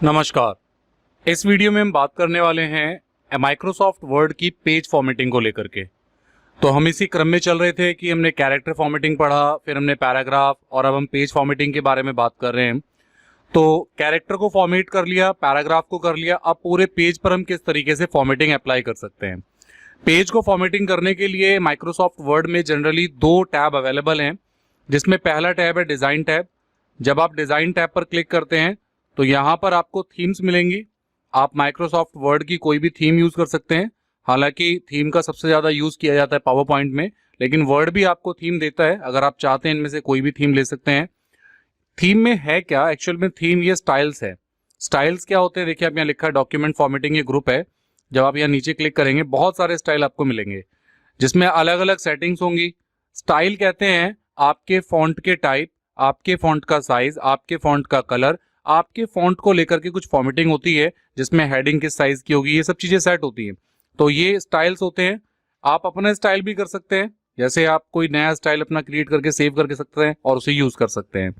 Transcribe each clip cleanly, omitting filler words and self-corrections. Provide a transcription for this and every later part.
नमस्कार। इस वीडियो में हम बात करने वाले हैं माइक्रोसॉफ्ट वर्ड की पेज फॉर्मेटिंग को लेकर के। तो हम इसी क्रम में चल रहे थे कि हमने कैरेक्टर फॉर्मेटिंग पढ़ा, फिर हमने पैराग्राफ और अब हम पेज फॉर्मेटिंग के बारे में बात कर रहे हैं। तो कैरेक्टर को फॉर्मेट कर लिया, पैराग्राफ को कर लिया, अब पूरे पेज पर हम किस तरीके से फॉर्मेटिंग अप्लाई कर सकते हैं। पेज को फॉर्मेटिंग करने के लिए माइक्रोसॉफ्ट वर्ड में जनरली 2 टैब अवेलेबल हैं, जिसमें पहला टैब है डिज़ाइन टैब। जब आप डिज़ाइन टैब पर क्लिक करते हैं तो यहाँ पर आपको थीम्स मिलेंगी। आप माइक्रोसॉफ्ट वर्ड की कोई भी थीम यूज़ कर सकते हैं। हालांकि थीम का सबसे ज़्यादा यूज़ किया जाता है पावर पॉइंट में, लेकिन वर्ड भी आपको थीम देता है। अगर आप चाहते हैं इनमें से कोई भी थीम ले सकते हैं। थीम में है क्या, एक्चुअल में थीम ये स्टाइल्स है। स्टाइल्स क्या होते हैं, देखिए आप यहाँ लिखा है डॉक्यूमेंट फॉर्मेटिंग ये ग्रुप है। जब आप यहाँ नीचे क्लिक करेंगे बहुत सारे स्टाइल आपको मिलेंगे, जिसमें अलग अलग सेटिंग्स होंगी। स्टाइल कहते हैं आपके फॉन्ट के टाइप, आपके फॉन्ट का साइज, आपके फॉन्ट का कलर, आपके फॉन्ट को लेकर के कुछ फॉर्मेटिंग होती है, जिसमें हेडिंग किस साइज की होगी, ये सब चीजें सेट होती हैं। तो ये स्टाइल्स होते हैं। आप अपना स्टाइल भी कर सकते हैं, जैसे आप कोई नया स्टाइल अपना क्रिएट करके सेव करके सकते हैं और उसे यूज कर सकते हैं।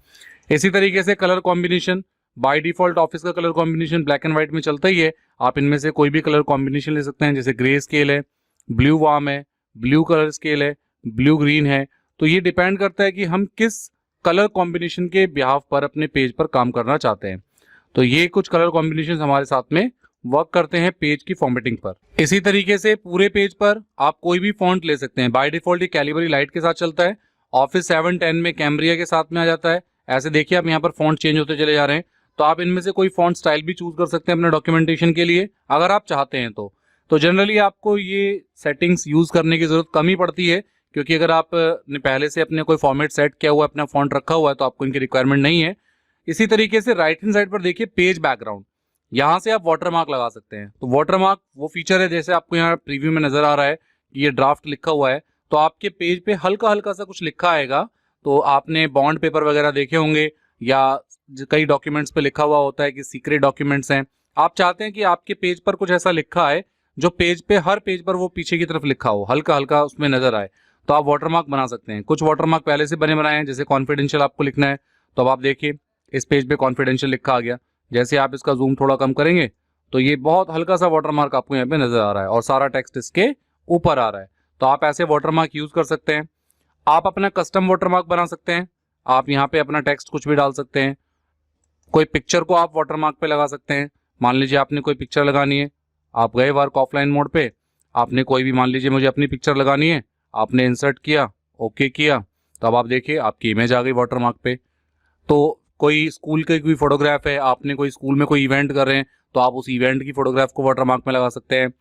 इसी तरीके से colour combination, by default office का colour combination black and white में चलता ही है। आप इनमें से कोई भी कलर कॉम्बिनेशन ले सकते हैं, जैसे ग्रे स्केल है, ब्लू वार्म है, ब्लू कलर स्केल है, ब्लू ग्रीन है। तो ये डिपेंड करता है कि हम किस कलर कॉम्बिनेशन के बिहाफ पर अपने पेज पर काम करना चाहते हैं। तो ये कुछ कलर कॉम्बिनेशन हमारे साथ में वर्क करते हैं पेज की फॉर्मेटिंग पर। इसी तरीके से पूरे पेज पर आप कोई भी फॉन्ट ले सकते हैं। बाय डिफॉल्ट ये कैलिबरी लाइट के साथ चलता है। ऑफिस 7-10 में कैम्ब्रिया के साथ में आ जाता है। ऐसे देखिए आप यहाँ पर फॉन्ट चेंज होते चले जा रहे हैं। तो आप इनमें से कोई फॉन्ट स्टाइल भी चूज कर सकते हैं अपने डॉक्यूमेंटेशन के लिए, अगर आप चाहते हैं तो जनरली आपको ये सेटिंग्स यूज करने की जरूरत कम ही पड़ती है, क्योंकि अगर आप ने पहले से अपने कोई फॉर्मेट सेट किया हुआ है, अपना फॉन्ट रखा हुआ है, तो आपको इनकी रिक्वायरमेंट नहीं है। इसी तरीके से राइट हैंड साइड पर देखिए पेज बैकग्राउंड, यहाँ से आप वाटरमार्क लगा सकते हैं। तो वाटरमार्क वो फीचर है, जैसे आपको यहाँ प्रीव्यू में नजर आ रहा है कि ये ड्राफ्ट लिखा हुआ है, तो आपके पेज पे हल्का हल्का सा कुछ लिखा आएगा। तो आपने बॉन्ड पेपर वगैरह देखे होंगे, या कई डॉक्यूमेंट्स पे लिखा हुआ होता है कि सीक्रेट डॉक्यूमेंट्स हैं। आप चाहते हैं कि आपके पेज पर कुछ ऐसा लिखा है जो पेज पे, हर पेज पर वो पीछे की तरफ लिखा हो, हल्का हल्का उसमें नजर आए, तो आप वाटरमार्क बना सकते हैं। कुछ वाटरमार्क पहले से बने बनाए हैं, जैसे कॉन्फिडेंशियल आपको लिखना है, तो अब आप देखिए इस पेज पे कॉन्फिडेंशियल लिखा आ गया। जैसे आप इसका जूम थोड़ा कम करेंगे तो ये बहुत हल्का सा वाटरमार्क आपको यहाँ पे नजर आ रहा है और सारा टेक्स्ट इसके ऊपर आ रहा है। तो आप ऐसे वाटरमार्क यूज कर सकते हैं। आप अपना कस्टम वाटरमार्क बना सकते हैं। आप यहाँ पे अपना टेक्स्ट कुछ भी डाल सकते हैं। कोई पिक्चर को आप वाटरमार्क पे लगा सकते हैं। मान लीजिए आपने कोई पिक्चर लगानी है, आप गए वर्क ऑफलाइन मोड पे, आपने कोई भी, मान लीजिए मुझे अपनी पिक्चर लगानी है, आपने इंसर्ट किया, ओके किया, तो अब आप देखिए आपकी इमेज आ गई वाटरमार्क पे। तो कोई स्कूल की कोई फोटोग्राफ है, आपने कोई स्कूल में कोई इवेंट कर रहे हैं, तो आप उस इवेंट की फोटोग्राफ को वाटरमार्क में लगा सकते हैं।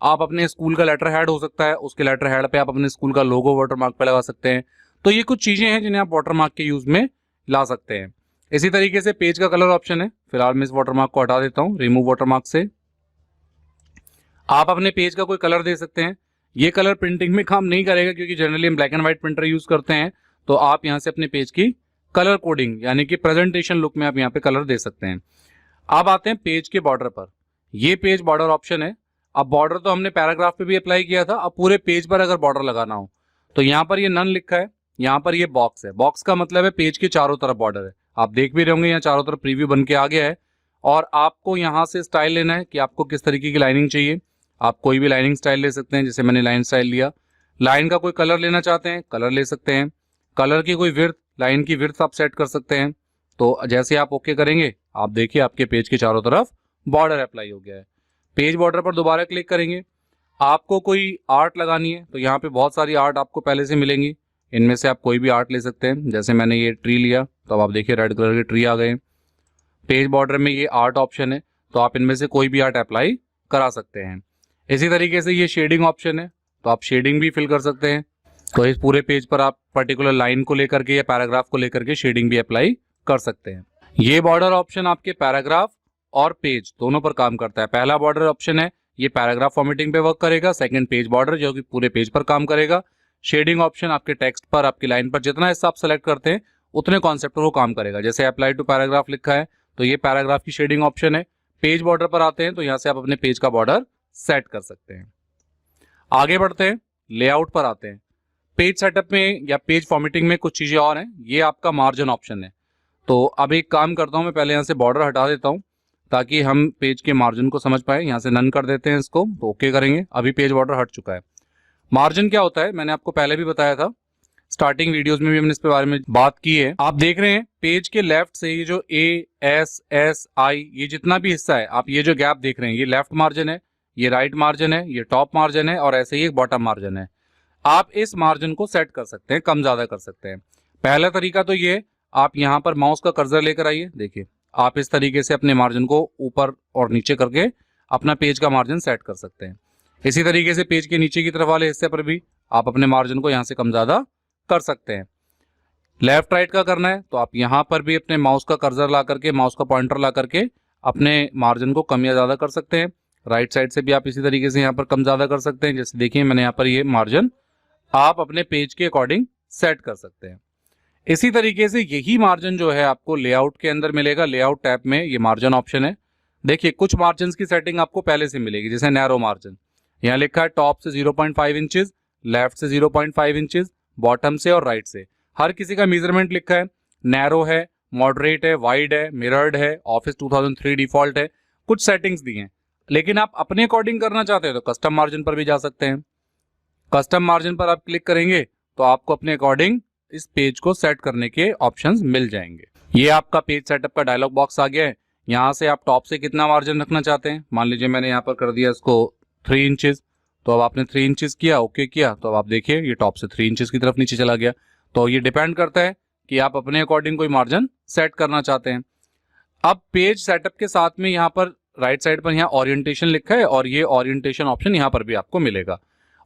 आप अपने स्कूल का लेटर हेड हो सकता है, उसके लेटर हेड पे आप अपने स्कूल का लोगो वाटरमार्क पे लगा सकते हैं। तो ये कुछ चीजें हैं जिन्हें आप वाटरमार्क के यूज में ला सकते हैं। इसी तरीके से पेज का कलर ऑप्शन है। फिलहाल मैं इस वाटरमार्क को हटा देता हूँ, रिमूव वाटरमार्क से। आप अपने पेज का कोई कलर दे सकते हैं। ये कलर प्रिंटिंग में काम नहीं करेगा, क्योंकि जनरली हम black and white printer use करते हैं। तो आप यहाँ से अपने पेज की कलर कोडिंग, यानी कि प्रेजेंटेशन लुक में आप यहाँ पे कलर दे सकते हैं। अब आते हैं पेज के बॉर्डर पर। ये पेज बॉर्डर ऑप्शन है। अब बॉर्डर तो हमने पैराग्राफ पे भी अप्लाई किया था, अब पूरे पेज पर अगर बॉर्डर लगाना हो तो यहाँ पर ये नन लिखा है, यहाँ पर ये बॉक्स है। बॉक्स का मतलब है पेज के चारों तरफ बॉर्डर है। आप देख भी रहे होंगे यहाँ चारों तरफ प्रीव्यू बन के आ गया है। और आपको यहाँ से स्टाइल लेना है कि आपको किस तरीके की लाइनिंग चाहिए। आप कोई भी लाइनिंग स्टाइल ले सकते हैं, जैसे मैंने लाइन स्टाइल लिया। लाइन का कोई कलर लेना चाहते हैं, कलर ले सकते हैं। कलर की कोई विड्थ, लाइन की विड्थ आप सेट कर सकते हैं। तो जैसे आप ओके करेंगे, आप देखिए आपके पेज के चारों तरफ बॉर्डर अप्लाई हो गया है। पेज बॉर्डर पर दोबारा क्लिक करेंगे। आपको कोई आर्ट लगानी है तो यहाँ पे बहुत सारी आर्ट आपको पहले से मिलेंगी। इनमें से आप कोई भी आर्ट ले सकते हैं। जैसे मैंने ये ट्री लिया, तो अब आप देखिए रेड कलर के ट्री आ गए। पेज बॉर्डर में ये आर्ट ऑप्शन है, तो आप इनमें से कोई भी आर्ट अप्लाई करा सकते हैं। इसी तरीके से ये शेडिंग ऑप्शन है, तो आप शेडिंग भी फिल कर सकते हैं। तो इस पूरे पेज पर आप पर्टिकुलर लाइन को लेकर के या पैराग्राफ को लेकर के शेडिंग भी अप्लाई कर सकते हैं। ये बॉर्डर ऑप्शन आपके पैराग्राफ और पेज दोनों पर काम करता है। पहला बॉर्डर ऑप्शन है, ये पैराग्राफ फॉर्मेटिंग पे वर्क करेगा। सेकंड पेज बॉर्डर, जो कि पूरे पेज पर काम करेगा। शेडिंग ऑप्शन आपके टेक्स्ट पर, आपकी लाइन पर जितना हिस्सा आप सेलेक्ट करते हैं उतने कॉन्सेप्ट पर वो काम करेगा। जैसे अप्लाई टू पैराग्राफ लिखा है, तो ये पैराग्राफ की शेडिंग ऑप्शन है। पेज बॉर्डर पर आते हैं तो यहाँ से आप अपने पेज का बॉर्डर सेट कर सकते हैं। आगे बढ़ते हैं, लेआउट पर आते हैं। पेज सेटअप में या पेज फॉर्मेटिंग में कुछ चीजें और हैं। ये आपका मार्जिन ऑप्शन है। तो अब एक काम करता हूं, मैं पहले यहाँ से बॉर्डर हटा देता हूं। ताकि हम पेज के मार्जिन को समझ पाए। यहाँ से नन कर देते हैं इसको, तो ओके करेंगे। अभी पेज बॉर्डर हट चुका है। मार्जिन क्या होता है मैंने आपको पहले भी बताया था, स्टार्टिंग वीडियोस में भी हमने इसके बारे में बात की है। आप देख रहे हैं पेज के लेफ्ट से ये जो A, S, S, I ये जितना भी हिस्सा है, आप ये जो गैप देख रहे हैं, ये लेफ्ट मार्जिन है, ये राइट मार्जिन है, ये टॉप मार्जिन है और ऐसे ही एक बॉटम मार्जिन है। आप इस मार्जिन को सेट कर सकते हैं, कम ज्यादा कर सकते हैं। पहला तरीका तो ये, आप यहाँ पर माउस का कर्सर लेकर आइए। देखिए आप इस तरीके से अपने मार्जिन को ऊपर और नीचे करके अपना पेज का मार्जिन सेट कर सकते हैं। इसी तरीके से पेज के नीचे की तरफ वाले हिस्से पर भी आप अपने मार्जिन को यहाँ से कम ज्यादा कर सकते हैं। लेफ्ट राइट का करना है तो आप यहाँ पर भी अपने माउस का कर्सर ला करके, माउस का पॉइंटर ला करके अपने मार्जिन को कम या ज्यादा कर सकते हैं। राइट साइड से भी आप इसी तरीके से यहाँ पर कम ज्यादा कर सकते हैं। जैसे देखिए मैंने यहाँ पर ये मार्जिन आप अपने पेज के अकॉर्डिंग सेट कर सकते हैं। इसी तरीके से यही मार्जिन जो है आपको लेआउट के अंदर मिलेगा। लेआउट टैब में ये मार्जिन ऑप्शन है। देखिए कुछ मार्जिन की सेटिंग आपको पहले से मिलेगी, जैसे नैरो मार्जिन, यहाँ लिखा है टॉप से 0.5 इंचेस, लेफ्ट से 0.5 इंचेस, बॉटम से और राइट से। हर किसी का मेजरमेंट लिखा है। नैरो है, मॉडरेट है, वाइड है, मिरर्ड है, ऑफिस 2003 डिफॉल्ट है, कुछ सेटिंग्स दी हैं। लेकिन आप अपने अकॉर्डिंग करना चाहते हैं तो कस्टम मार्जिन पर भी जा सकते हैं। कस्टम मार्जिन पर आप क्लिक करेंगे तो आपको अपने अकॉर्डिंग इस पेज को सेट करने के ऑप्शंस मिल जाएंगे। ये आपका पेज सेटअप का डायलॉग बॉक्स आ गया है। यहाँ से आप टॉप से कितना मार्जिन रखना चाहते हैं, मान लीजिए मैंने यहाँ पर कर दिया इसको 3 इंचेस, तो अब आपने 3 इंचेस किया, ओके किया, तो अब आप देखिए ये टॉप से 3 इंचेस की तरफ नीचे चला गया। तो ये डिपेंड करता है कि आप अपने अकॉर्डिंग कोई मार्जिन सेट करना चाहते हैं। अब पेज सेटअप के साथ में यहाँ पर राइट साइड पर यहाँ ओरिएंटेशन लिखा है और ये ओरिएंटेशन ऑप्शन यहाँ पर भी आपको मिलेगा।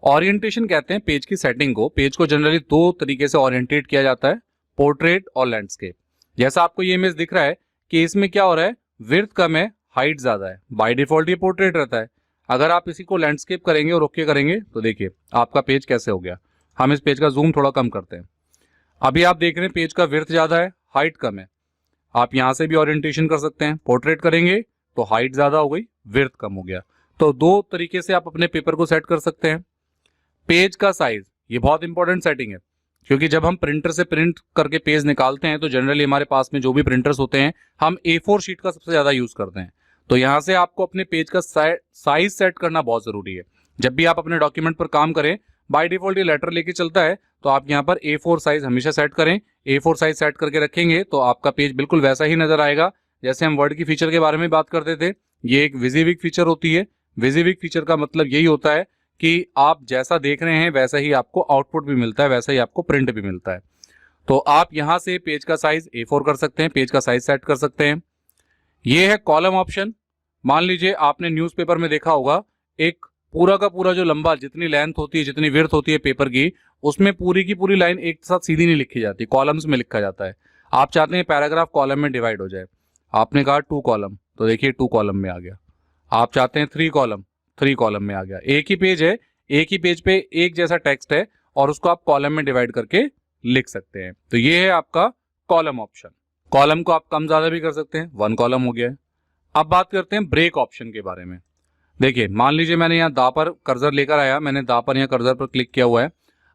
ओरिएंटेशन कहते हैं पेज की सेटिंग को। पेज को जनरली दो तरीके से ओरिएंटेट किया जाता है, पोर्ट्रेट और लैंडस्केप। जैसा आपको ये इमेज दिख रहा है कि इसमें क्या हो रहा है, विड्थ कम है, हाइट ज्यादा है। बाय डिफॉल्ट ये पोर्ट्रेट रहता है। अगर आप इसी को लैंडस्केप करेंगे और ओके करेंगे तो देखिए आपका पेज कैसे हो गया। हम इस पेज का जूम थोड़ा कम करते हैं। अभी आप देख रहे हैं पेज का विड्थ ज्यादा है, हाइट कम है। आप यहां से भी ओरिएंटेशन कर सकते हैं। पोर्ट्रेट करेंगे तो हाइट ज्यादा हो गई, विड्थ कम हो गया। तो दो तरीके से आप अपने पेपर को सेट कर सकते हैं। पेज का साइज, ये बहुत इंपॉर्टेंट सेटिंग है, क्योंकि जब हम प्रिंटर से प्रिंट करके पेज निकालते हैं तो जनरली हमारे पास में जो भी प्रिंटर्स होते हैं, हम A4 शीट का सबसे ज्यादा यूज करते हैं। तो यहां से आपको अपने पेज का साइज सेट करना बहुत जरूरी है। जब भी आप अपने डॉक्यूमेंट पर काम करें, बाय डिफॉल्ट ये लेटर लेके चलता है, तो आप यहाँ पर A4 साइज हमेशा सेट करें। A4 साइज सेट करके रखेंगे तो आपका पेज बिल्कुल वैसा ही नजर आएगा जैसे हम वर्ड की फीचर के बारे में बात करते थे। ये एक विजिविक फीचर होती है। विजिविक फीचर का मतलब यही होता है कि आप जैसा देख रहे हैं वैसा ही आपको आउटपुट भी मिलता है, वैसा ही आपको प्रिंट भी मिलता है। तो आप यहां से पेज का साइज A4 कर सकते हैं, पेज का साइज सेट कर सकते हैं। ये है कॉलम ऑप्शन। मान लीजिए आपने न्यूज़पेपर में देखा होगा, एक पूरा का पूरा जो लंबा, जितनी लेंथ होती है, जितनी विड्थ होती है पेपर की, उसमें पूरी की पूरी लाइन एक साथ सीधी नहीं लिखी जाती, कॉलम्स में लिखा जाता है। आप चाहते हैं पैराग्राफ कॉलम में डिवाइड हो जाए, आपने कहा 2 कॉलम, तो देखिए 2 कॉलम में आ गया। आप चाहते हैं 3 कॉलम, 3 कॉलम में आ गया। एक ही पेज है, एक ही पेज पे एक जैसा टेक्स्ट है और उसको आप कॉलम में डिवाइड करके लिख सकते हैं। तो ये है आपका कॉलम ऑप्शन। कॉलम को आप कम ज्यादा भी कर सकते हैं, 1 कॉलम हो गया है। अब बात करते हैं ब्रेक ऑप्शन के बारे में। देखिए मान लीजिए मैंने यहाँ दा पर कर्सर लेकर आया, मैंने दा पर यहाँ कर्सर पर क्लिक किया हुआ है।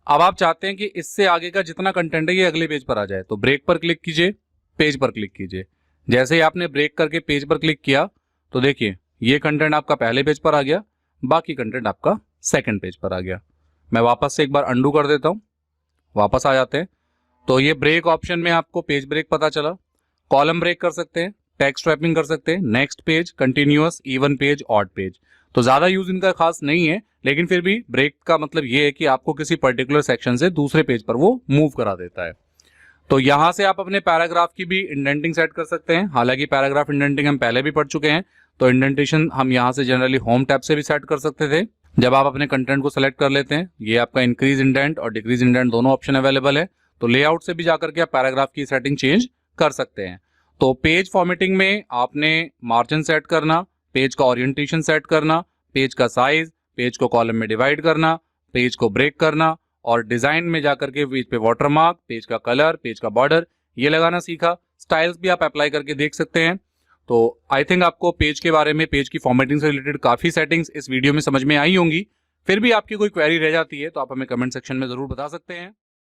अब आप चाहते हैं कि इससे आगे का जितना कंटेंट है ये अगले पेज पर आ जाए, तो ब्रेक पर क्लिक कीजिए, पेज पर क्लिक कीजिए। जैसे ही आपने ब्रेक करके पेज पर क्लिक किया तो देखिए ये कंटेंट आपका पहले पेज पर आ गया, बाकी कंटेंट आपका सेकंड पेज पर आ गया। मैं वापस से एक बार अंडू कर देता हूं, वापस आ जाते हैं। तो ये ब्रेक ऑप्शन में आपको पेज ब्रेक पता चला। कॉलम ब्रेक कर सकते हैं, टेक्स्ट रैपिंग कर सकते हैं, next page, continuous, even page, odd page. तो ज्यादा यूज इनका खास नहीं है, लेकिन फिर भी ब्रेक का मतलब ये है कि आपको किसी पर्टिकुलर सेक्शन से दूसरे पेज पर वो मूव करा देता है। तो यहां से आप अपने पैराग्राफ की भी इंडेंटिंग सेट कर सकते हैं। हालांकि पैराग्राफ इंडेंटिंग हम पहले भी पढ़ चुके हैं, तो इंडेंटेशन हम यहां से जनरली होम टैब से भी सेट कर सकते थे। जब आप अपने कंटेंट को सेलेक्ट कर लेते हैं, ये आपका इंक्रीज इंडेंट और डिक्रीज इंडेंट दोनों ऑप्शन अवेलेबल है। तो लेआउट से भी जाकर के आप पैराग्राफ की सेटिंग चेंज कर सकते हैं। तो पेज फॉर्मेटिंग में आपने मार्जिन सेट करना, पेज का ओरिएंटेशन सेट करना, पेज का साइज, पेज को कॉलम में डिवाइड करना, पेज को ब्रेक करना और डिजाइन में जाकर के पेज पे वाटरमार्क, पेज का कलर, पेज का बॉर्डर ये लगाना सीखा। स्टाइल्स भी आप अप्लाई करके देख सकते हैं। तो आई थिंक आपको पेज के बारे में, पेज की फॉर्मेटिंग से रिलेटेड काफी सेटिंग्स इस वीडियो में समझ में आई होंगी। फिर भी आपकी कोई क्वेरी रह जाती है तो आप हमें कमेंट सेक्शन में जरूर बता सकते हैं।